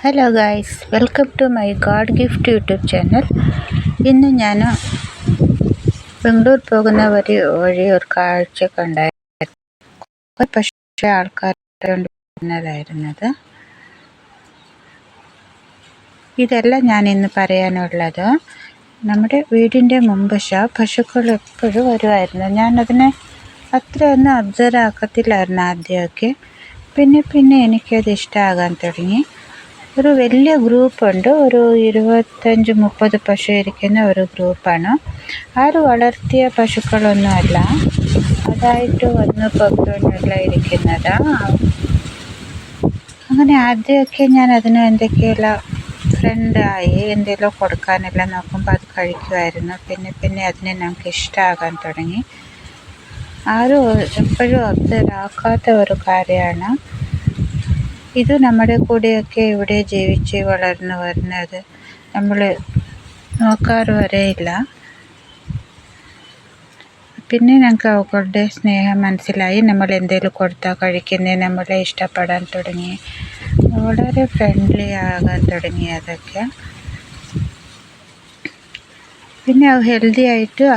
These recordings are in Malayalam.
Hello guys, welcome to my God gift YouTube channel. ഇന്ന് ഞാൻ ബാംഗ്ലൂർ പോകുന്ന വഴി ഒരു കാഴ്ച കണ്ടായിരുന്നു. പക്ഷേ ആൾക്കാർ വരുന്നതായിരുന്നത്. ഇതല്ല ഞാൻ ഇന്ന് പറയാനുള്ളത്. നമ്മുടെ വീടിൻ്റെ മുൻവശം പശുക്കൾ എപ്പോഴും വരുമായിരുന്നു. ഞാനതിനെ അത്രയൊന്നും അബ്സർവ് ആക്കത്തില്ലായിരുന്നു ആദ്യമൊക്കെ. പിന്നെ എനിക്കത് ഇഷ്ടമാകാൻ തുടങ്ങി. ഒരു വലിയ ഗ്രൂപ്പുണ്ട്, ഒരു 25-30 പശു ഇരിക്കുന്ന ഒരു ഗ്രൂപ്പാണ്. ആരും വളർത്തിയ പശുക്കളൊന്നുമല്ല, അതായിട്ട് വന്ന് പുറത്തുനിന്നല്ല ഇരിക്കുന്നത്. അങ്ങനെ ആദ്യമൊക്കെ ഞാൻ അതിന് എന്തൊക്കെയെല്ലാം ഫ്രണ്ടായി എന്തെങ്കിലും കൊടുക്കാനെല്ലാം നോക്കുമ്പോൾ അത് കഴിക്കുമായിരുന്നു. പിന്നെ അതിനെ നമുക്ക് ഇഷ്ടമാകാൻ തുടങ്ങി. ആരും എപ്പോഴും ഒബ്സർവ് ആക്കാത്ത ഒരു കാര്യമാണ് ഇത്. നമ്മുടെ കൂടെയൊക്കെ ഇവിടെ ജീവിച്ച് വളർന്നു വരുന്നത് നമ്മൾ നോക്കാറ് വരെയില്ല. പിന്നെ ഞങ്ങൾക്ക് അവകളുടെ സ്നേഹം മനസ്സിലായി. നമ്മൾ എന്തെങ്കിലും കൊടുത്താൽ കഴിക്കുന്നത് നമ്മളെ ഇഷ്ടപ്പെടാൻ തുടങ്ങി, വളരെ ഫ്രണ്ട്ലി ആകാൻ തുടങ്ങി. അതൊക്കെ പിന്നെ ഹെൽത്തി ആയിട്ട്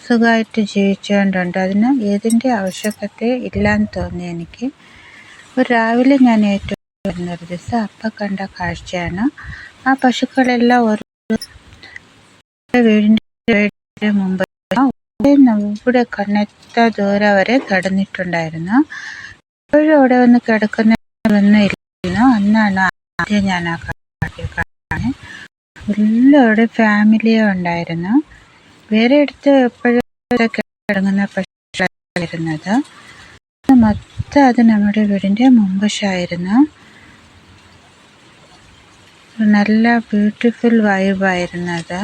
സുഖമായിട്ട് ജീവിച്ചുകൊണ്ടുണ്ട്. അതിന് ഏതിൻ്റെ ആവശ്യകത ഇല്ലയെന്ന് തോന്നി എനിക്ക്. രാവിലെ ഞാൻ ഏറ്റവും വരുന്നൊരു ദിവസം അപ്പം കണ്ട കാഴ്ചയാണ്. ആ പശുക്കളെല്ലാം വീടിൻ്റെ മുമ്പ് ഇവിടെ കണ്ണെത്ത ദൂരം വരെ കിടന്നിട്ടുണ്ടായിരുന്നു. ഇപ്പോഴും അവിടെ വന്ന് കിടക്കുന്നൊന്നും ഇല്ലായിരുന്നു. അന്നാണ് ആദ്യം ഞാൻ ആ കാഴ്ച കാണുന്നത്. എല്ലാവരുടെ ഫാമിലിയും ഉണ്ടായിരുന്നു. വേറെ അടുത്ത് എപ്പോഴും കിടങ്ങുന്ന പശുക്കളായിരുന്നത്. മൊത്തം അത് നമ്മുടെ വീടിൻ്റെ മുൻവശമായിരുന്നു. നല്ല ബ്യൂട്ടിഫുൾ വൈബായിരുന്നത്.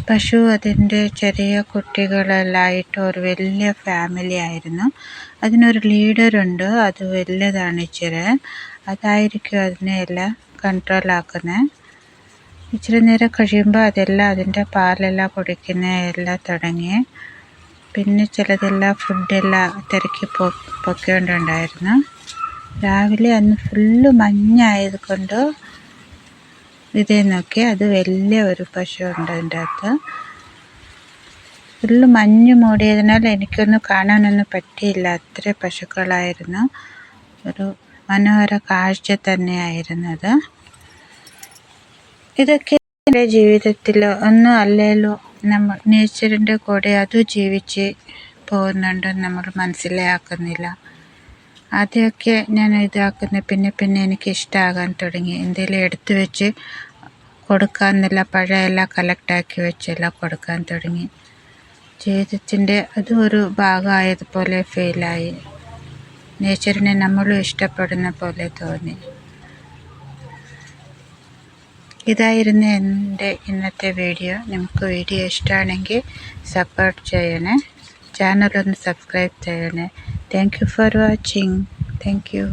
പശു അതിൻ്റെ ചെറിയ കുട്ടികളെല്ലാമായിട്ട് ഒരു വലിയ ഫാമിലി ആയിരുന്നു. അതിനൊരു ലീഡറുണ്ട്, അത് വലുതാണ് ഇച്ചിരി. അതായിരിക്കും അതിനെല്ലാം കൺട്രോളാക്കുന്നത്. ഇച്ചിരി നേരം കഴിയുമ്പോൾ അതെല്ലാം അതിൻ്റെ പാലെല്ലാം കുടിക്കുന്നതെല്ലാം തുടങ്ങി. പിന്നെ ചിലതെല്ലാം ഫുഡെല്ലാം തിരക്കി പൊക്കിക്കൊണ്ടുണ്ടായിരുന്നു. രാവിലെ അന്ന് ഫുള്ള് മഞ്ഞായത് കൊണ്ട് ഇതേ നോക്കി, അത് വലിയ ഒരു പശു ഉണ്ട് അതിൻ്റെ അകത്ത്. ഫുള്ള് മഞ്ഞ് മൂടിയതിനാൽ എനിക്കൊന്നും കാണാനൊന്നും പറ്റിയില്ല. അത്ര പശുക്കളായിരുന്നു. ഒരു മനോഹര കാഴ്ച തന്നെയായിരുന്നത്. ഇതൊക്കെ എൻ്റെ ജീവിതത്തിൽ ഒന്നും അല്ലേലോ നമ്മൾ നേച്ചറിൻ്റെ കൂടെ അതും ജീവിച്ച് പോകുന്നുണ്ടെന്ന് നമ്മൾ മനസ്സിലാക്കുന്നില്ല. ആദ്യമൊക്കെ ഞാൻ ഇതാക്കുന്നത് പിന്നെ എനിക്ക് ഇഷ്ടമാകാൻ തുടങ്ങി. എന്തെങ്കിലും എടുത്തു വെച്ച് കൊടുക്കാമെന്നല്ല, പഴമെല്ലാം കളക്റ്റാക്കി വെച്ചെല്ലാം കൊടുക്കാൻ തുടങ്ങി. ജീവിതത്തിൻ്റെ അതും ഒരു ഭാഗമായതുപോലെ ഫീലായി. നേച്ചറിനെ നമ്മളും ഇഷ്ടപ്പെടുന്ന പോലെ തോന്നി. ഇതായിരുന്നു എൻ്റെ ഇന്നത്തെ വീഡിയോ. നിങ്ങൾക്ക് വീഡിയോ ഇഷ്ടമാണെങ്കിൽ സപ്പോർട്ട് ചെയ്യണേ, ചാനലൊന്ന് സബ്സ്ക്രൈബ് ചെയ്യണേ. Thank you for watching. Thank you.